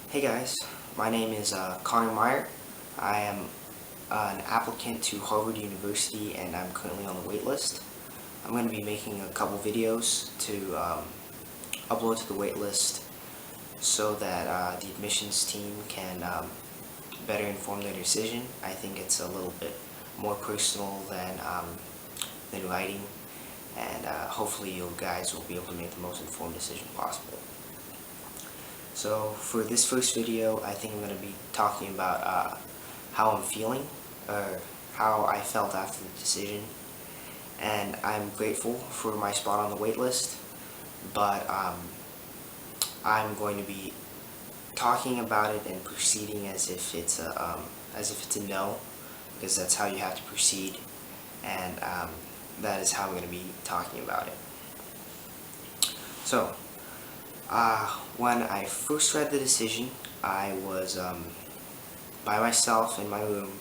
Hey guys, my name is Conor Meyer. I am an applicant to Harvard University and I'm currently on the waitlist. I'm going to be making a couple videos to upload to the waitlist so that the admissions team can better inform their decision. I think it's a little bit more personal than writing, and hopefully you guys will be able to make the most informed decision possible. So for this first video, I think I'm going to be talking about how I'm feeling, or how I felt after the decision. And I'm grateful for my spot on the wait list, but I'm going to be talking about it and proceeding as if it's a no, because that's how you have to proceed, and that is how I'm going to be talking about it. So, when I first read the decision, I was by myself in my room,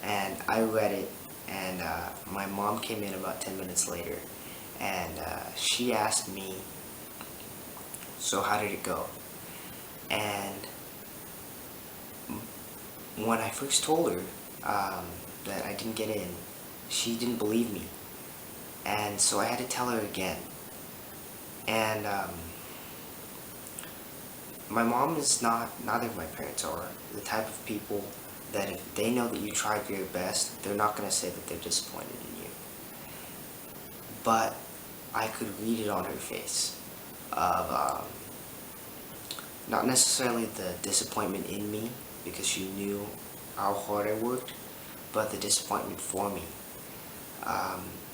and I read it, and my mom came in about 10 minutes later, and she asked me, so how did it go? And when I first told her that I didn't get in, she didn't believe me, and so I had to tell her again. And my mom is not, neither of my parents are the type of people that if they know that you tried your best, they're not going to say that they're disappointed in you. But I could read it on her face of not necessarily the disappointment in me, because she knew how hard I worked, but the disappointment for me,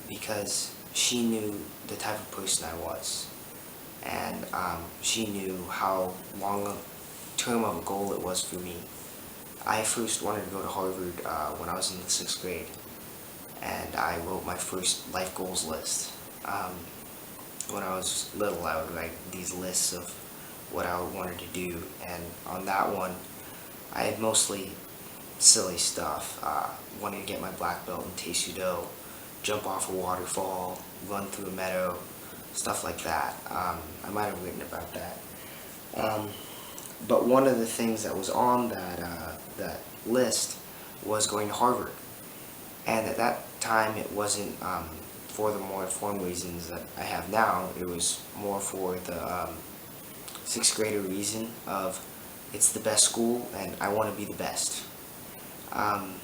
because she knew the type of person I was. And she knew how long a term of a goal it was for me. I first wanted to go to Harvard when I was in the 6th grade, and I wrote my first life goals list. When I was little, I would write these lists of what I wanted to do, and on that one, I had mostly silly stuff. Wanting to get my black belt in Taekwondo, jump off a waterfall, run through a meadow, stuff like that. I might have written about that. But one of the things that was on that list was going to Harvard. And at that time, it wasn't for the more informed reasons that I have now. It was more for the 6th grader reason of it's the best school and I want to be the best. And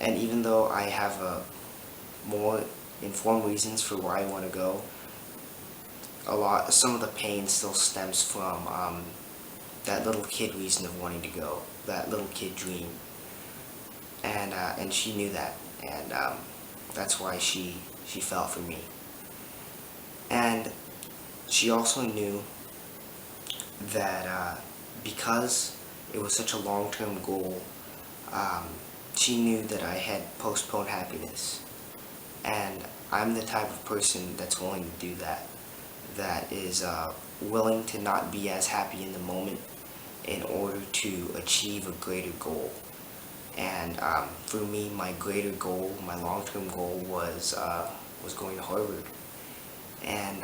even though I have more informed reasons for where I want to go, some of the pain still stems from that little kid reason of wanting to go, that little kid dream, and she knew that, and that's why she felt for me. And she also knew that because it was such a long-term goal, she knew that I had postponed happiness. And I'm the type of person that's willing to do that. That is willing to not be as happy in the moment in order to achieve a greater goal. And for me, my greater goal, my long-term goal was going to Harvard. And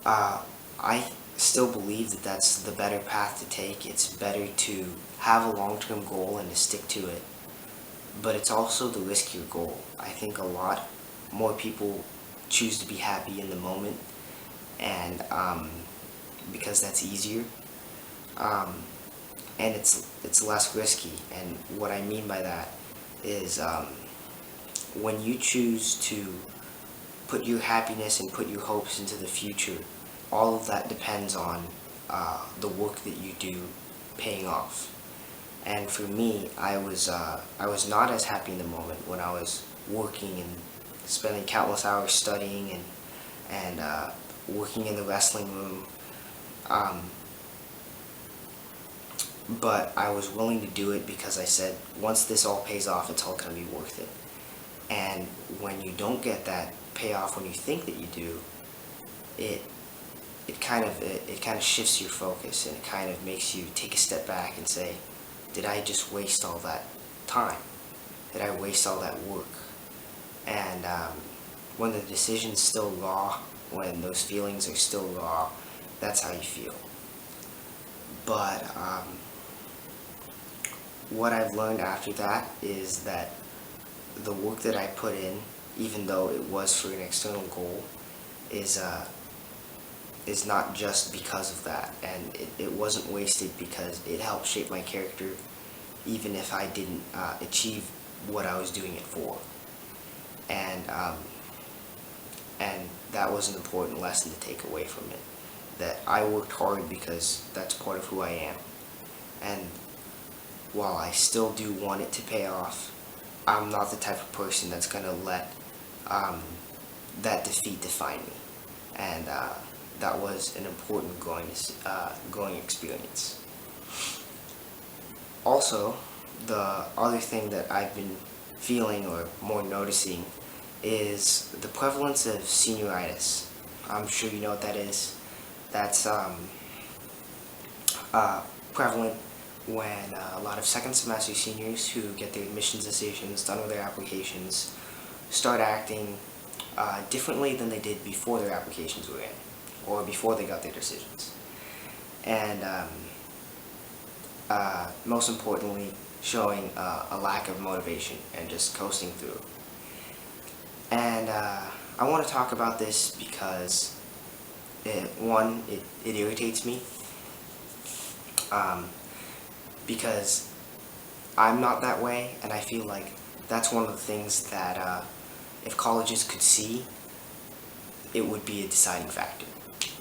I still believe that that's the better path to take. It's better to have a long-term goal and to stick to it. But it's also the riskier goal. I think a lot more people choose to be happy in the moment, and because that's easier, and it's less risky. And what I mean by that is when you choose to put your happiness and put your hopes into the future, all of that depends on the work that you do paying off. And for me, I was not as happy in the moment when I was working and spending countless hours studying and working in the wrestling room. But I was willing to do it because I said, once this all pays off, it's all going to be worth it. And when you don't get that payoff when you think that you do, it kind of shifts your focus, and it kind of makes you take a step back and say, did I just waste all that time? Did I waste all that work? And when the decision's still raw, when those feelings are still raw, that's how you feel. But what I've learned after that is that the work that I put in, even though it was for an external goal, is not just because of that, and it wasn't wasted because it helped shape my character, even if I didn't achieve what I was doing it for. And that was an important lesson to take away from it, that I worked hard because that's part of who I am. And while I still do want it to pay off, I'm not the type of person that's going to let that defeat define me. And that was an important growing experience. Also, the other thing that I've been feeling or more noticing is the prevalence of senioritis. I'm sure you know what that is. That's prevalent when a lot of second semester seniors who get their admissions decisions done with their applications start acting differently than they did before their applications were in, or before they got their decisions. And most importantly, showing a lack of motivation and just coasting through. And I want to talk about this because it irritates me, because I'm not that way, and I feel like that's one of the things that if colleges could see, it would be a deciding factor.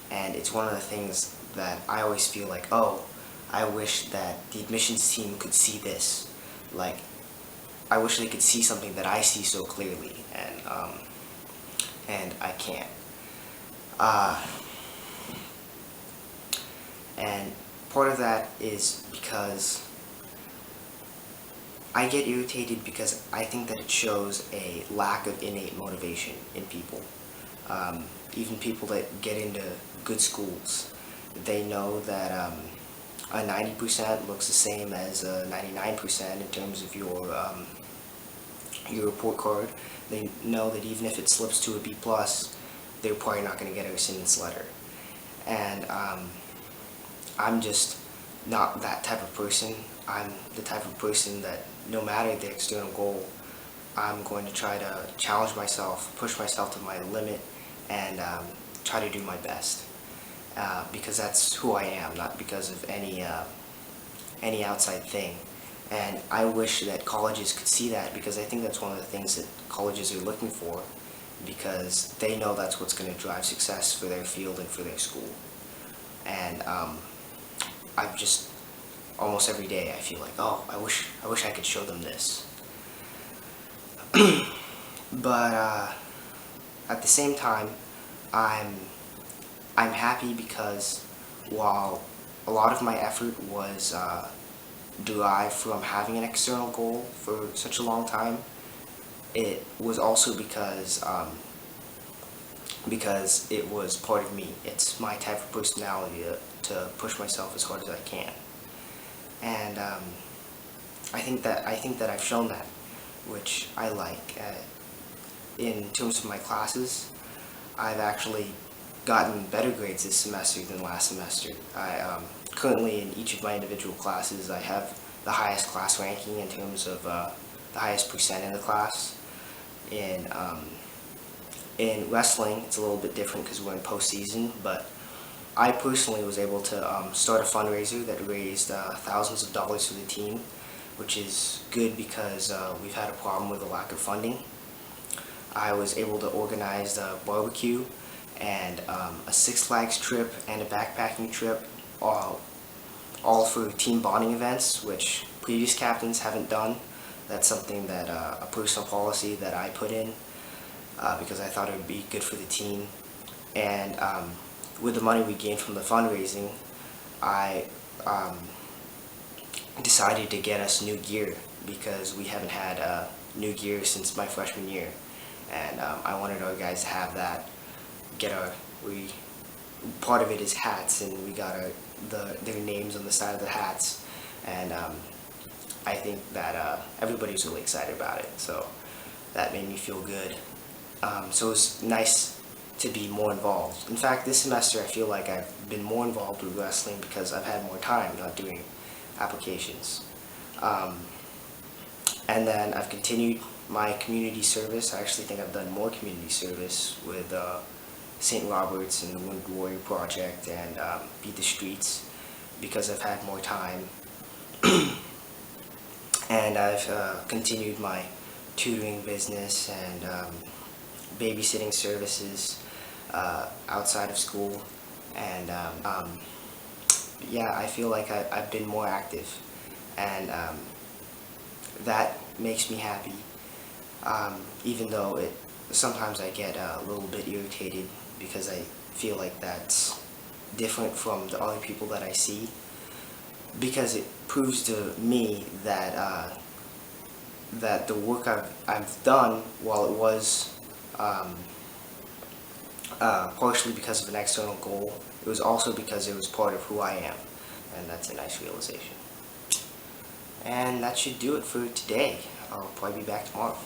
And it's one of the things that I always feel like, oh, I wish that the admissions team could see this. Like, I wish they could see something that I see so clearly, and I can't. And part of that is because I get irritated because I think that it shows a lack of innate motivation in people. Even people that get into good schools, they know that a 90% looks the same as a 99% in terms of your report card. They know that even if it slips to a B+, they're probably not going to get a rescindence letter. And I'm just not that type of person. I'm the type of person that no matter the external goal, I'm going to try to challenge myself, push myself to my limit, and try to do my best. Because that's who I am, not because of any outside thing. And I wish that colleges could see that, because I think that's one of the things that colleges are looking for, because they know that's what's going to drive success for their field and for their school. And I've just, almost every day I feel like, oh, I wish I could show them this. But at the same time, I'm happy because while a lot of my effort was derived from having an external goal for such a long time, it was also because it was part of me. It's my type of personality to push myself as hard as I can. And I think that I've shown that, which I like. In terms of my classes, I've actually gotten better grades this semester than last semester. Currently in each of my individual classes, I have the highest class ranking in terms of the highest percent in the class. In wrestling, it's a little bit different because we're in postseason, but I personally was able to start a fundraiser that raised thousands of dollars for the team, which is good because we've had a problem with a lack of funding. I was able to organize a barbecue and a Six Flags trip and a backpacking trip, all for team bonding events, which previous captains haven't done. That's something that a personal policy that I put in because I thought it would be good for the team. And with the money we gained from the fundraising, I decided to get us new gear because we haven't had new gear since my freshman year, and I wanted our guys to have that. Part of it is hats, and we got their names on the side of the hats, and I think that everybody's really excited about it, so that made me feel good. So it was nice to be more involved. In fact, this semester I feel like I've been more involved with wrestling because I've had more time not doing applications. And then I've continued my community service. I actually think I've done more community service with St. Robert's and the Wounded Warrior Project and Beat the Streets because I've had more time. And I've continued my tutoring business and babysitting services outside of school. And yeah, I feel like I've been more active, and that makes me happy, even though sometimes I get a little bit irritated because I feel like that's different from the other people that I see, because it proves to me that that the work I've done, while it was partially because of an external goal, it was also because it was part of who I am, and that's a nice realization. And that should do it for today. I'll probably be back tomorrow.